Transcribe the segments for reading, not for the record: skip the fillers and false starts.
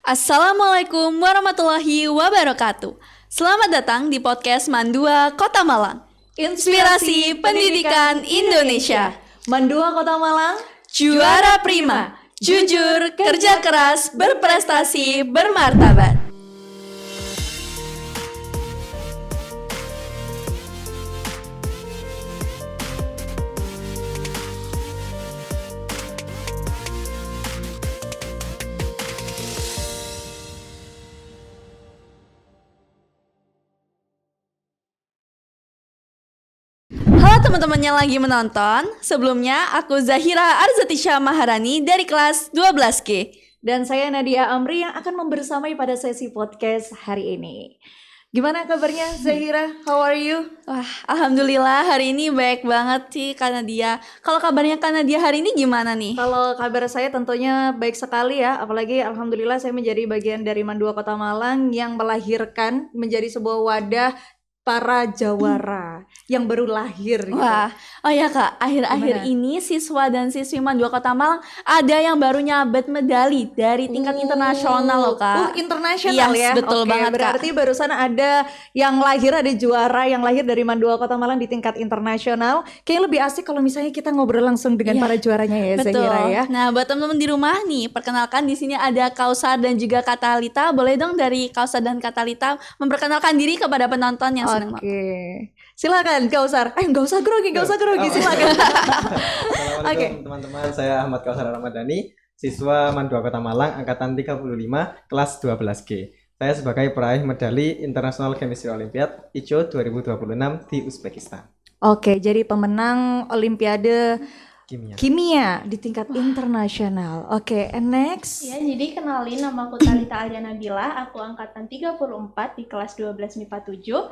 Assalamualaikum warahmatullahi wabarakatuh. Selamat datang di podcast Mandua Kota Malang. Inspirasi Pendidikan Indonesia. Mandua Kota Malang, Juara prima, jujur, kerja keras, berprestasi, bermartabat. Halo teman-teman yang lagi menonton. Sebelumnya aku Zahira Arzatisha Maharani dari kelas 12G. dan saya Nadia Amri yang akan membersamai pada sesi podcast hari ini. Gimana kabarnya Zahira? How are you? Wah, alhamdulillah hari ini baik banget sih Kak Nadia. Kalau kabarnya Kak Nadia hari ini gimana nih? Kalau kabar saya tentunya baik sekali ya, apalagi alhamdulillah saya menjadi bagian dari Mandua Kota Malang yang melahirkan menjadi sebuah wadah para jawara yang baru lahir gitu. Wah, oh ya Kak, akhir-akhir Gimana? ini siswa dan siswi Mandua Kota Malang ada yang baru nyabet medali dari tingkat internasional loh Kak. Internasional Yes, ya. betul Oke, banget, Kak. berarti barusan ada yang lahir, ada juara yang lahir dari Mandua Kota Malang di tingkat internasional. Kayaknya lebih asik kalau misalnya kita ngobrol langsung dengan Iya, para juaranya ya, Betul. Zahira ya. Nah, buat teman-teman di rumah nih, perkenalkan di sini ada Kausar dan juga Katalita. Boleh dong dari Kausar dan Katalita memperkenalkan diri kepada penonton yang sedang nonton. Oke. Silakan Kausar. Nggak usah grogi, silakan. Assalamualaikum teman-teman, saya Ahmad Kausar Ramadhani, siswa Mandua Kota Malang angkatan 35 kelas 12G. Saya sebagai peraih medali International Chemistry Olympiad ICO 2026 di Uzbekistan. Oke, jadi pemenang Olimpiade Kimia. Kimia di tingkat internasional. Oke, and next. Ya, jadi kenalin, nama aku Talita Alia Nabila, aku angkatan 34 di kelas 12 MIPA 7.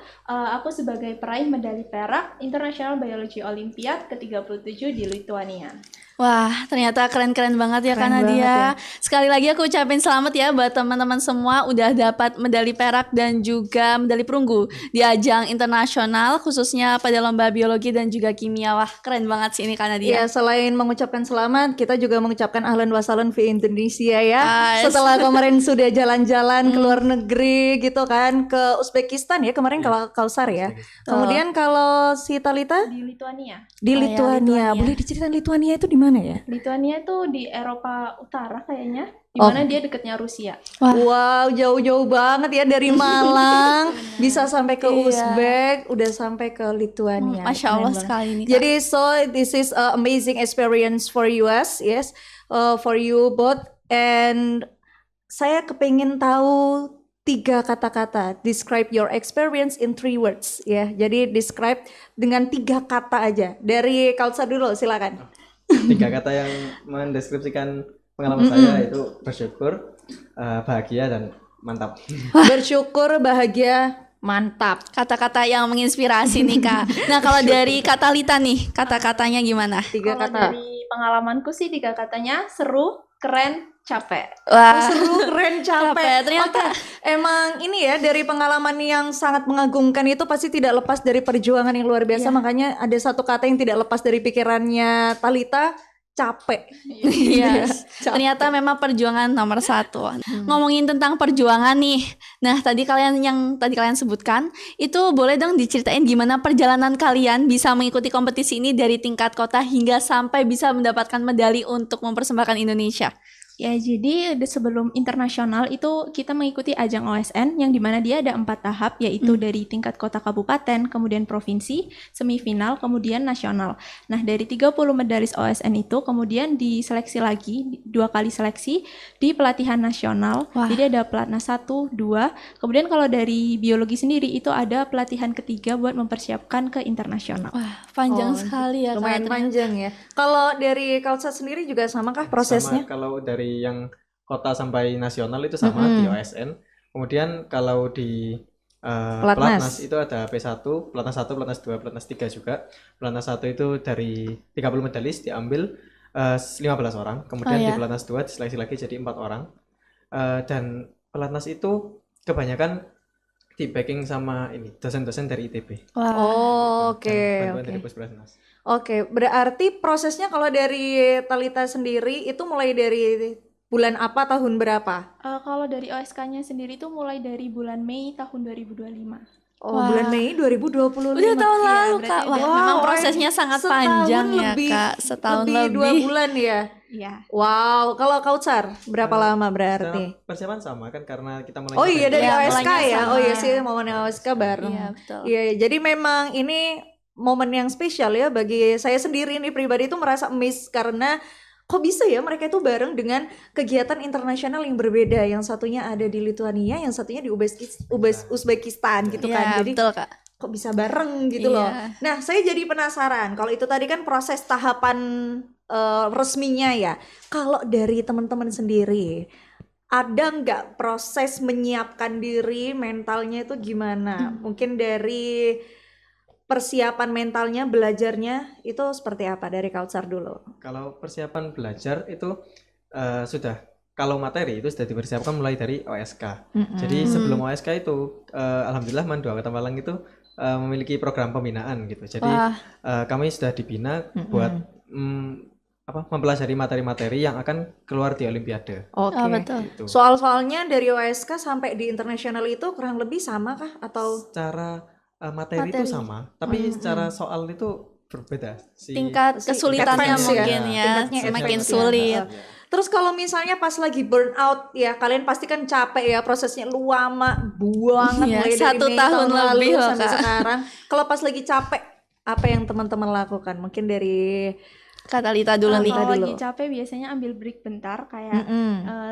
Aku sebagai peraih medali perak International Biology Olympiad ke-37 di Lithuania. Wah, ternyata keren-keren banget ya Kak Keren banget Nadia. ya. Sekali lagi aku ucapin selamat ya buat teman-teman semua udah dapat medali perak dan juga medali perunggu di ajang internasional khususnya pada lomba biologi dan juga kimia. Wah, keren banget sih ini Kak Nadia. Ya, selain mengucapkan selamat, kita juga mengucapkan ahlan wa sahlan fi Indonesia ya. Guys. Setelah kemarin sudah jalan-jalan ke luar negeri gitu kan, ke Uzbekistan ya kemarin kalau Kausar ya. Kemudian kalau si Talita Di Lithuania. di Oh ya, Lithuania. Lithuania. Boleh diceritain Lithuania itu di mana ya? Lithuania tuh di Eropa Utara kayaknya, di mana dia dekatnya Rusia. Wah. Wow, jauh-jauh banget ya dari Malang bisa sampai ke Iya. Uzbek, udah sampai ke Lithuania. Masya Allah Keren banget. sekali nih Kak. Jadi so this is a amazing experience for us, yes, for you both. And saya kepingin tahu 3 kata-kata. Describe your experience in 3 words, ya. Jadi describe dengan 3 kata aja. Dari Kausar dulu, silakan. 3 kata yang mendeskripsikan pengalaman saya itu bersyukur, bahagia, dan mantap. Bersyukur, bahagia, mantap. Kata-kata yang menginspirasi nih Kak. Nah, kalau dari Katalita nih, kata-katanya gimana? 3 Kalau kata. dari pengalamanku sih 3 katanya: seru, keren, capek. Wah, Seru, keren, capek. capek, ternyata. Oke, emang ini ya dari pengalaman yang sangat mengagumkan itu pasti tidak lepas dari perjuangan yang luar biasa. Iya. Makanya ada satu kata yang tidak lepas dari pikirannya Talita, capek. Yes. Capek. Ternyata memang perjuangan nomor 1. Ngomongin tentang perjuangan nih. Nah, tadi kalian sebutkan, itu boleh dong diceritain gimana perjalanan kalian bisa mengikuti kompetisi ini dari tingkat kota hingga sampai bisa mendapatkan medali untuk mempersembahkan Indonesia. Ya, jadi sebelum internasional itu kita mengikuti ajang OSN yang dimana dia ada 4 tahap, yaitu dari tingkat kota kabupaten, kemudian provinsi, semifinal, kemudian nasional. Nah, dari 30 medalis OSN itu kemudian diseleksi lagi, 2 kali seleksi di pelatihan nasional. Wah. Jadi ada pelatnas 1, 2, kemudian kalau dari biologi sendiri itu ada pelatihan ketiga buat mempersiapkan ke internasional. Wah, panjang Oh, sekali ya Kak. Lumayan ternyata. panjang ya. Kalau dari Kausar sendiri juga samakah prosesnya? Sama, kalau dari yang kota sampai nasional itu sama di OSN. Kemudian kalau di Pelatnas. Pelatnas itu ada P1, Pelatnas 1, Pelatnas 2, Pelatnas 3 juga. Pelatnas 1 itu dari 30 medalis diambil 15 orang. Kemudian Oh, di ya. Pelatnas 2 diseleksi lagi jadi 4 orang. Dan Pelatnas itu kebanyakan di backing sama ini dosen-dosen dari ITB. Wah. Oh, oke, Dan bantuan oke. dari Puskesmas. Oke, berarti prosesnya kalau dari Talita sendiri itu mulai dari bulan apa, tahun berapa? Kalau dari OSK-nya sendiri tuh mulai dari bulan Mei tahun 2025. Oh, Wah. bulan Mei 2025. Udah tahun Iya, lalu berarti Kak. Wah, udah- memang prosesnya sangat setahun panjang ya lebih, Kak. Setahun lebih 2 lebih. bulan ya. Iya. Wow, kalau Kautsar berapa lama berarti? Secara persiapan sama kan karena kita mulai Oh iya dari Iya, OSK mulainya ya. sama. Oh iya sih momen OSK bareng. Iya, betul. Iya, jadi memang ini momen yang spesial ya bagi saya sendiri nih pribadi itu merasa miss karena kok bisa ya mereka itu bareng dengan kegiatan internasional yang berbeda. Yang satunya ada di Lituania, yang satunya di Uzbekistan gitu Iya, kan. Jadi betul Kak. kok bisa bareng gitu loh. Iya. Nah, saya jadi penasaran. Kalau itu tadi kan proses tahapan resminya ya. Kalau dari teman-teman sendiri, ada nggak proses menyiapkan diri mentalnya itu gimana? Mungkin dari persiapan mentalnya, belajarnya itu seperti apa dari Kautsar dulu? Kalau persiapan belajar itu sudah, kalau materi itu sudah dipersiapkan mulai dari OSK. Jadi sebelum OSK itu alhamdulillah Mandua Kota Malang itu memiliki program pembinaan gitu. Jadi Wah. kami sudah dibina buat mempelajari materi-materi yang akan keluar di Olimpiade. Oke. Oh, betul. Gitu. Soal-soalnya dari OSK sampai di internasional itu kurang lebih sama kah atau Secara materi itu Materi. sama, tapi secara soal itu berbeda. Tingkat kesulitannya advance ya. mungkin ya, Tingkatnya semakin advance ya. sulit. Terus kalau misalnya pas lagi burnout ya, kalian pasti kan capek ya, prosesnya lama banget Iya, mulai dari 1 Mei tahun lalu lebih loh, sampai Kak. sekarang. Kalau pas lagi capek, apa yang teman-teman lakukan? Mungkin dari Kak Talita dulu nih. Kalau dulu. lagi capek biasanya ambil break bentar kayak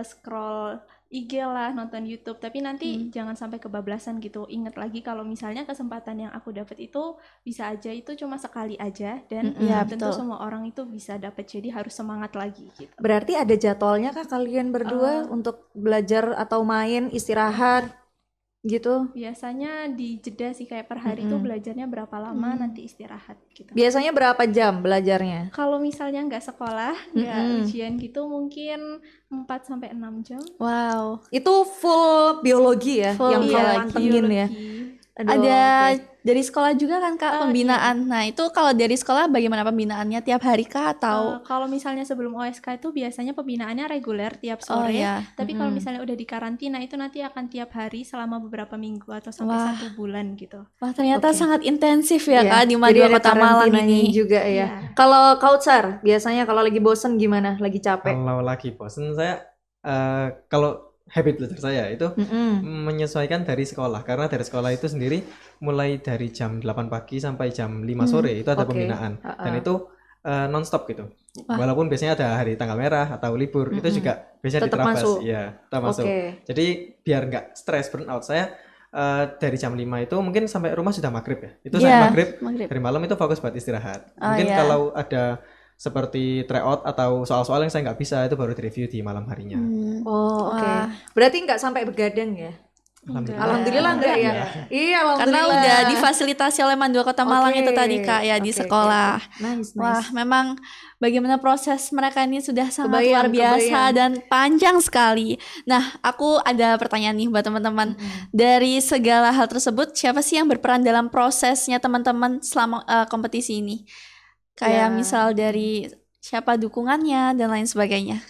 scroll IG lah, nonton YouTube, tapi nanti jangan sampai kebablasan gitu. Ingat lagi kalau misalnya kesempatan yang aku dapat itu bisa aja itu cuma sekali aja dan Iya, tentu betul. semua orang itu bisa dapat, jadi harus semangat lagi gitu. Berarti ada jadwalnya kah kalian berdua untuk belajar atau main, istirahat gitu? Biasanya di jeda sih kayak per hari itu belajarnya berapa lama, nanti istirahat gitu. Biasanya berapa jam belajarnya? Kalau misalnya nggak sekolah, nggak ujian gitu mungkin 4 sampai 6 jam. Wow. Itu full biologi ya Full yang kalian biologi. pantengin ya? Aduh, Ada oke. dari sekolah juga kan Kak pembinaan. Nah, itu kalau dari sekolah bagaimana pembinaannya, tiap hari kah atau Kalau misalnya sebelum OSK itu biasanya pembinaannya reguler tiap Oh, sore. iya. Tapi kalau misalnya udah di karantina itu nanti akan tiap hari selama beberapa minggu atau sampai 1 bulan gitu. wah ternyata Oke. sangat intensif ya Iya, Kak di jadi Madua ada Kota Malang karantinanya ini. juga ya. Iya. Kalau Kautsar biasanya kalau lagi bosen gimana? Lagi capek? Kalau lagi bosen saya kalau habit belajar saya itu menyesuaikan dari sekolah, karena dari sekolah itu sendiri mulai dari jam 8 pagi sampai jam 5 sore itu ada Oke. pembinaan dan itu non-stop gitu. Walaupun biasanya ada hari tanggal merah atau libur itu juga biasanya Tetap diterabas. masuk. Iya, tetap masuk. Oke. Jadi biar nggak stres burnout saya dari jam 5 itu mungkin sampai rumah sudah maghrib ya. Itu Iya, saya maghrib, maghrib. dari malam itu fokus buat istirahat. Oh, Mungkin iya. kalau ada seperti tryout atau soal-soal yang saya nggak bisa itu baru direview di malam harinya. Oh, oke. Wah. Berarti nggak sampai begadang ya? Alhamdulillah enggak ya? Iya, Karena alhamdulillah. udah difasilitasi oleh Mandua Kota Malang Oke, itu tadi Kak ya di oke, sekolah. oke. Nice, nice. Wah, memang bagaimana proses mereka ini sudah sangat Kebayang, luar biasa kebayang. dan panjang sekali. Nah, aku ada pertanyaan nih buat teman-teman. Dari segala hal tersebut, siapa sih yang berperan dalam prosesnya teman-teman selama kompetisi ini? Kayak Ya. misal dari siapa dukungannya dan lain sebagainya.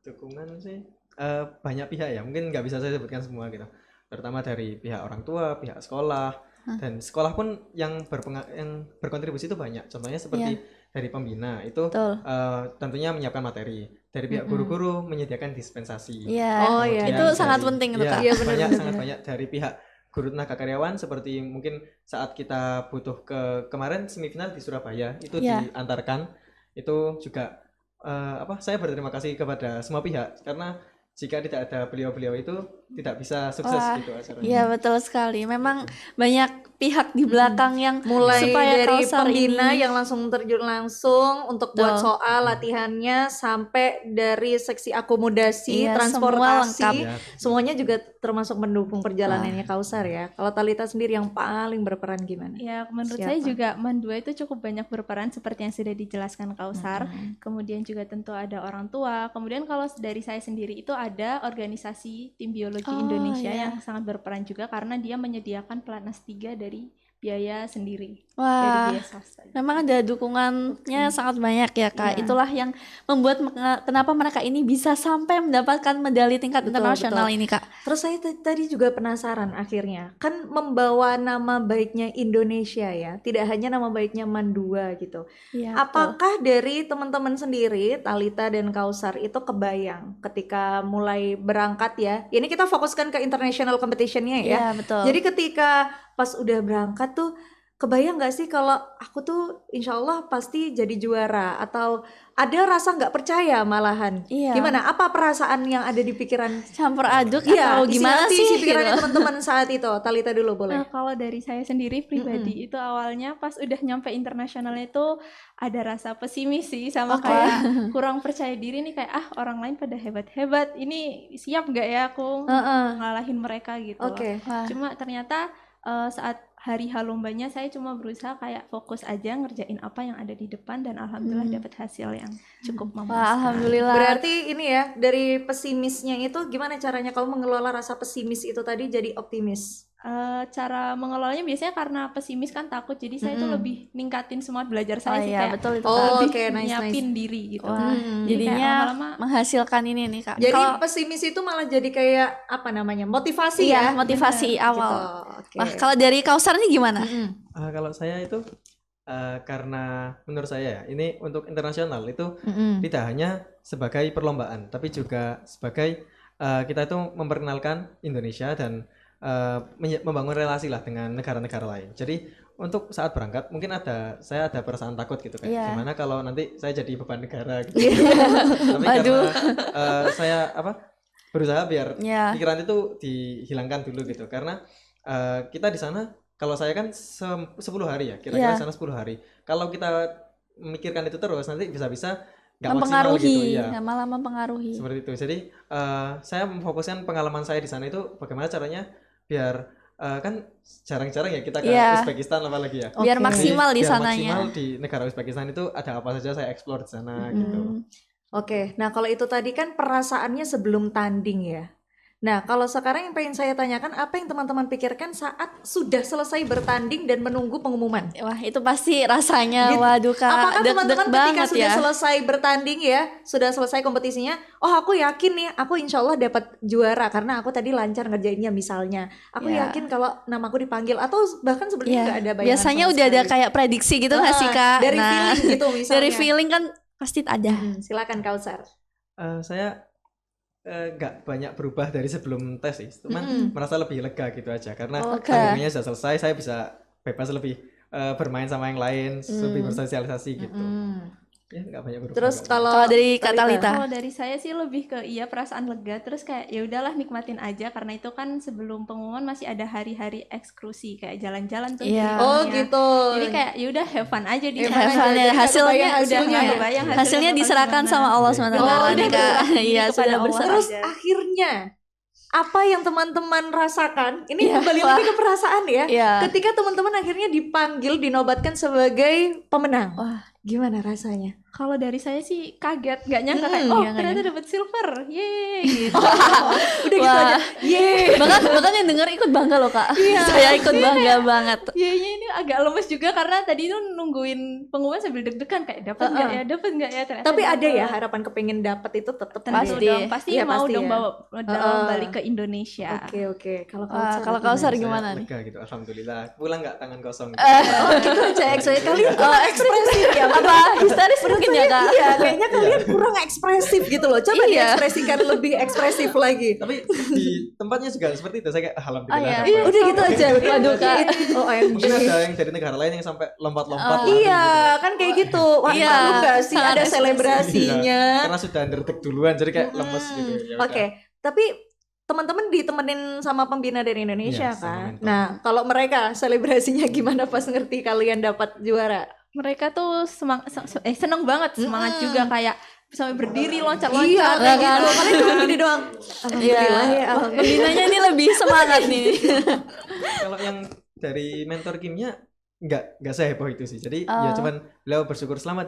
Dukungan sih banyak pihak ya, mungkin nggak bisa saya sebutkan semua gitu. Terutama dari pihak orang tua, pihak sekolah, dan sekolah pun yang berkontribusi itu banyak. Contohnya seperti dari pembina itu Betul. tentunya menyiapkan materi. Dari pihak guru-guru menyediakan dispensasi. Iya. Oh, iya. Itu sangat penting itu Iya, Kak. Iya, benar, banyak, benar, sangat benar. banyak dari pihak guru tenaga karyawan, seperti mungkin saat kita butuh kemarin semifinal di Surabaya itu Iya. diantarkan, itu juga saya berterima kasih kepada semua pihak, karena jika tidak ada beliau-beliau itu tidak bisa sukses Wah, gitu acaranya. Iya betul sekali. Memang banyak pihak di belakang yang Mulai supaya dari Kautsar pembina ini yang langsung terjun langsung untuk buat Betul. soal latihannya sampai dari seksi akomodasi, Iya, semua transportasi, lengkap. Iya. semuanya juga termasuk mendukung perjalanannya Kautsar ya. Kalau Talita sendiri yang paling berperan gimana? Ya, menurut Siapa? saya juga Mandua itu cukup banyak berperan seperti yang sudah dijelaskan Kautsar. Kemudian juga tentu ada orang tua. Kemudian kalau dari saya sendiri itu ada organisasi Tim Biologi Oh, Indonesia iya. yang sangat berperan juga karena dia menyediakan pelatnas 3 dari biaya sendiri Wah, dari biaya swasta. memang ada dukungannya sangat banyak ya Kak. Iya. Itulah yang membuat kenapa mereka ini bisa sampai mendapatkan medali tingkat Betul, internasional betul. ini Kak. Terus saya tadi juga penasaran akhirnya, kan membawa nama baiknya Indonesia ya, tidak hanya nama baiknya Mandua gitu. Iya, Apakah dari teman-teman sendiri, Talita dan Kausar itu kebayang ketika mulai berangkat ya? Ini kita fokuskan ke international competition-nya ya. Iya, betul. Jadi ketika pas udah berangkat tuh, kebayang nggak sih kalau aku tuh insya Allah pasti jadi juara, atau ada rasa nggak percaya malahan? Iya. Gimana? Apa perasaan yang ada di pikiran? Campur aduk Iya, atau gimana isi hati, sih isi pikirannya gitu. teman-teman saat itu? Talita dulu boleh. Kalau dari saya sendiri pribadi itu awalnya pas udah nyampe internasionalnya itu ada rasa pesimis sih, sama Oke. kayak kurang percaya diri nih, kayak orang lain pada hebat-hebat, ini siap nggak ya aku ngalahin mereka gitu loh. Oke. Wah. Cuma ternyata saat hari H lombanya saya cuma berusaha kayak fokus aja ngerjain apa yang ada di depan, dan alhamdulillah dapat hasil yang cukup Wah, memuaskan. alhamdulillah. Berarti ini ya, dari pesimisnya itu gimana caranya kamu mengelola rasa pesimis itu tadi jadi optimis? Cara mengelolanya biasanya karena pesimis kan takut, jadi saya tuh lebih ningkatin semangat belajar Oh saya sih, iya, kayak betul itu Oh, Kak. lebih oke, nice, nyiapin diri gitu. Wah, Jadi kayak jadinya lama-lama menghasilkan ini nih Kak. Jadi Kalau- pesimis itu malah jadi kayak apa namanya, motivasi iya, ya? motivasi Gitu. awal. Oke. Wah, kalau dari Kausar nih gimana? Kalau saya itu karena menurut saya ya, ini untuk internasional itu tidak hanya sebagai perlombaan, tapi juga sebagai kita itu memperkenalkan Indonesia dan membangun relasi lah dengan negara-negara lain. Jadi untuk saat berangkat mungkin saya ada perasaan takut gitu kayak Iya. gimana kalau nanti saya jadi beban negara gitu. Iya. Tapi karena saya berusaha biar Iya. pikiran itu dihilangkan dulu gitu, karena kita di sana, kalau saya kan 10 hari ya, kira-kira Iya. di sana 10 hari. Kalau kita memikirkan itu terus nanti bisa-bisa nggak maksimal Mempengaruhi, gitu ya. ya, malah mempengaruhi. Seperti itu. Jadi saya memfokuskan pengalaman saya di sana itu bagaimana caranya biar kan jarang-jarang ya kita ke Iya. Uzbekistan apalagi ya. Biar Oke. maksimal di Biar sananya. maksimal di negara Uzbekistan itu ada apa saja saya explore di sana gitu. Oke, nah kalau itu tadi kan perasaannya sebelum tanding ya. Nah, kalau sekarang yang pengen saya tanyakan, apa yang teman-teman pikirkan saat sudah selesai bertanding dan menunggu pengumuman? Wah, itu pasti rasanya Gitu. waduh Kak, Apakah deg-deg teman-teman ketika banget sudah ya. selesai bertanding ya, sudah selesai kompetisinya, oh aku yakin nih, aku insya Allah dapat juara karena aku tadi lancar ngerjainnya misalnya. Aku Ya. yakin kalau namaku dipanggil, atau bahkan sebenarnya nggak ada bayangan. Biasanya sama udah ada sekali. kayak prediksi gitu nggak sih Kak? Dari Nah, feeling gitu misalnya. dari feeling kan pasti ada. Silakan Kausar. Saya nggak banyak berubah dari sebelum tes sih, cuman merasa lebih lega gitu aja karena Oke. tanggungnya sudah selesai, saya bisa bebas lebih bermain sama yang lain, lebih bersosialisasi gitu. Ya nggak banyak berubah. Terus nggak kalau Kalau dari Kak Talita. Kalau dari saya sih lebih ke perasaan lega, terus kayak ya udahlah nikmatin aja, karena itu kan sebelum pengumuman masih ada hari-hari eksklusi kayak jalan-jalan tuh. Iya. Oh jadinya. gitu. Jadi kayak ya udah have fun aja di Have sana. fun aja. Hasilnya, Jadi nggak hasilnya kebayang udah hasilnya nggak ya. kebayang hasilnya bakal diserahkan gimana. sama Allah SWT Oh, nih udah Kak. diserahkan Iya, kepada sudah Allah. berserah. Terus akhirnya apa yang teman-teman rasakan? Ini kembali wah. lagi ke perasaan ya. Iya. Ketika teman-teman akhirnya dipanggil, dinobatkan sebagai pemenang. Wah, Gimana rasanya? Kalau dari saya sih kaget, nggak nyangka kayak iya, oh nggak ternyata nyangka. dapat silver, yeay gitu. Udah gitu Wah. aja. Yeay. bahkan yang denger ikut bangga loh Kak. Saya ikut bangga banget. Yeaynya ini agak lemes juga karena tadi itu nungguin pengumuman sambil deg-degan kayak dapat nggak ya, dapat nggak ya. Ternyata Tapi ada ya dapet. harapan kepengen dapat itu tetap Tentu Pasti. dong, pasti Iya, mau pasti dong ya. bawa balik ke Indonesia. Oke. Kalau Wah, Kausar kalau gimana? Kausar Saya gimana nih? lega gitu, alhamdulillah. Pulang nggak tangan kosong. Oh gitu aja excited. Kalian kurang ekspresif ya. Apa histeris mungkin ya Kak? Iya, kayaknya kalian kurang ekspresif gitu loh. Coba Iya. diekspresikan lebih ekspresif lagi. Tapi di tempatnya juga seperti itu, saya kayak alhamdulillah. Oh, iya. dapat. Udah gitu aja. Waduh, Kak. OMG. Mungkin ada yang dari negara lain yang sampai lompat-lompat. lari Iya, gitu. kan kayak gitu. Wah, Iya, malu nggak sih sangat ada ekspresif. selebrasinya? Iya, karena sudah underdog duluan, jadi kayak lemes gitu. Ya udah. Oke, tapi teman-teman ditemenin sama pembina dari Indonesia Iya, sama kan. mentor. Nah, kalau mereka selebrasinya gimana pas ngerti kalian dapat juara? Mereka tuh seneng banget, semangat juga kayak sampai berdiri loncat-loncat. Iya, kayak kan? gitu. Kalian cuma gini doang. Iya. Alhamdulillah ya, alhamdulillah. Pembinanya ini lebih semangat nih. Kalau yang dari mentor kimia nggak seheboh itu sih. Jadi ya cuman beliau bersyukur selamat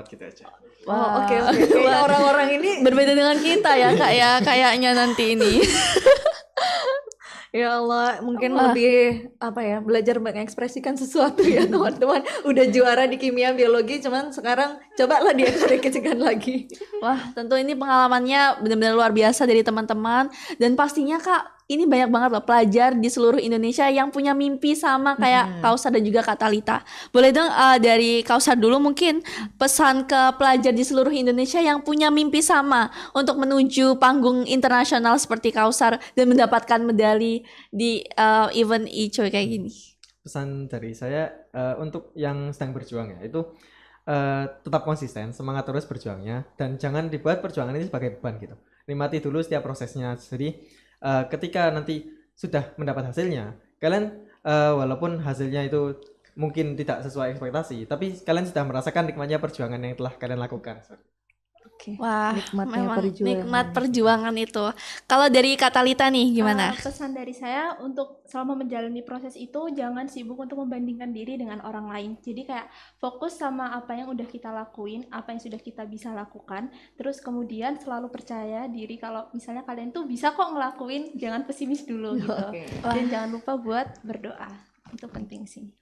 gitu aja. Oh, oke. Kayak orang-orang ini Berbeda dengan kita ya Kak ya, kayaknya nanti ini. Ya Allah, mungkin Wah. lebih apa ya, belajar mengekspresikan sesuatu ya teman-teman. Udah juara di kimia biologi, cuman sekarang cobalah diekspresikan lagi. Wah, tentu ini pengalamannya benar-benar luar biasa dari teman-teman, dan pastinya Kak, ini banyak banget loh pelajar di seluruh Indonesia yang punya mimpi sama kayak Kausar dan juga Kak Talita. Boleh dong dari Kausar dulu mungkin pesan ke pelajar di seluruh Indonesia yang punya mimpi sama untuk menuju panggung internasional seperti Kausar dan mendapatkan medali di event ICOI kayak gini. Pesan dari saya untuk yang sedang berjuang ya, itu tetap konsisten, semangat terus berjuangnya, dan jangan dibuat perjuangan ini sebagai beban gitu. Nikmati dulu setiap prosesnya. Jadi ketika nanti sudah mendapat hasilnya, kalian walaupun hasilnya itu mungkin tidak sesuai ekspektasi, tapi kalian sudah merasakan nikmatnya perjuangan yang telah kalian lakukan. Oke. Wah, Nikmatnya memang perjuangan. nikmat perjuangan itu. Kalau dari Kak Talita nih gimana? Pesan dari saya untuk selama menjalani proses itu jangan sibuk untuk membandingkan diri dengan orang lain. Jadi kayak fokus sama apa yang udah kita lakuin, apa yang sudah kita bisa lakukan. Terus kemudian selalu percaya diri kalau misalnya kalian tuh bisa kok ngelakuin, jangan pesimis dulu gitu. Oke. Dan jangan lupa buat berdoa. Itu penting sih.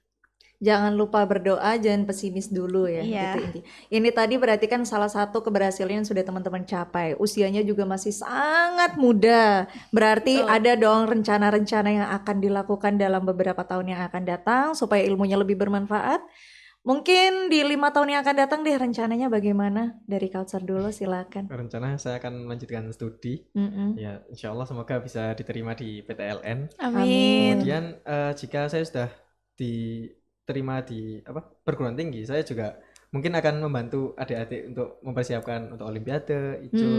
Jangan lupa berdoa, jangan pesimis dulu ya. Iya. Itu inti. Ini tadi berarti kan salah satu keberhasilan yang sudah teman-teman capai. Usianya juga masih sangat muda. Berarti ada dong rencana-rencana yang akan dilakukan dalam beberapa tahun yang akan datang supaya ilmunya lebih bermanfaat. Mungkin di 5 tahun yang akan datang deh rencananya bagaimana? Dari Kautsar dulu silakan. Rencana saya akan melanjutkan studi. Ya, insya Allah semoga bisa diterima di PTLN. Amin. Kemudian jika saya sudah diterima di perguruan tinggi, saya juga mungkin akan membantu adik-adik untuk mempersiapkan untuk Olimpiade, ICO.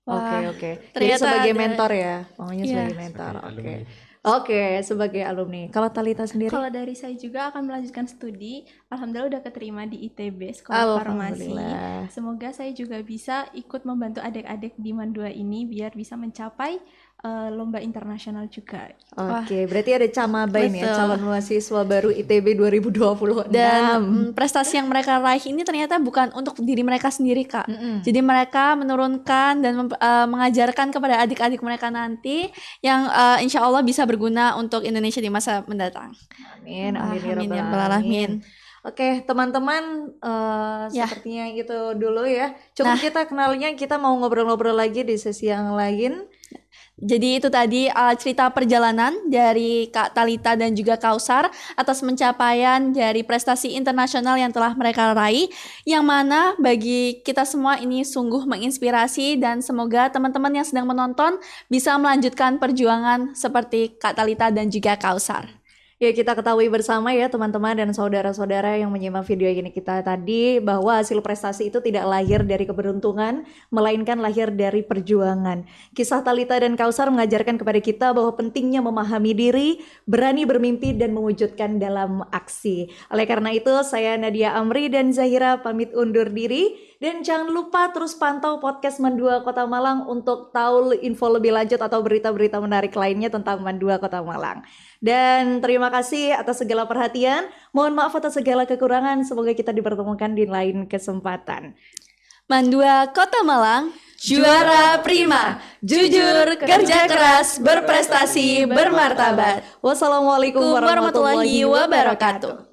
Wah, Oke. Jadi ternyata sebagai ada- mentor ya, maunya Iya. sebagai mentor. sebagai Oke. alumni. Oke, sebagai alumni. Kalau Talita sendiri? Kalau dari saya juga akan melanjutkan studi. Alhamdulillah udah keterima di ITB Sekolah Farmasi. Alhamdulillah. Semoga saya juga bisa ikut membantu adik-adik di Mandua ini biar bisa mencapai lomba internasional juga. Oke, berarti ada Camabain ya, Betul. calon mahasiswa baru ITB 2026. Dan prestasi yang mereka raih ini ternyata bukan untuk diri mereka sendiri Kak. Jadi mereka menurunkan dan mengajarkan kepada adik-adik mereka nanti yang insya Allah bisa berguna untuk Indonesia di masa mendatang. Amin, Wah, amin, ya amin ya rabbal rabbal alamin. Oke, teman-teman, Ya. sepertinya itu dulu ya. Cukup kita kenalnya, kita mau ngobrol-ngobrol lagi di sesi yang lain. Jadi itu tadi cerita perjalanan dari Kak Talita dan juga Kausar atas pencapaian dari prestasi internasional yang telah mereka raih, yang mana bagi kita semua ini sungguh menginspirasi, dan semoga teman-teman yang sedang menonton bisa melanjutkan perjuangan seperti Kak Talita dan juga Kausar. Ya, kita ketahui bersama ya teman-teman dan saudara-saudara yang menyimak video ini kita tadi, bahwa hasil prestasi itu tidak lahir dari keberuntungan, melainkan lahir dari perjuangan. Kisah Talita dan Kausar mengajarkan kepada kita bahwa pentingnya memahami diri, berani bermimpi dan mewujudkan dalam aksi. Oleh karena itu, saya Nadia Amri dan Zahira pamit undur diri. Dan jangan lupa terus pantau podcast Mandua Kota Malang untuk tahu info lebih lanjut atau berita-berita menarik lainnya tentang Mandua Kota Malang. Dan terima kasih atas segala perhatian. Mohon maaf atas segala kekurangan. Semoga kita dipertemukan di lain kesempatan. Mandua Kota Malang, juara prima, jujur, kerja keras, berprestasi, bermartabat. Wassalamualaikum warahmatullahi wabarakatuh.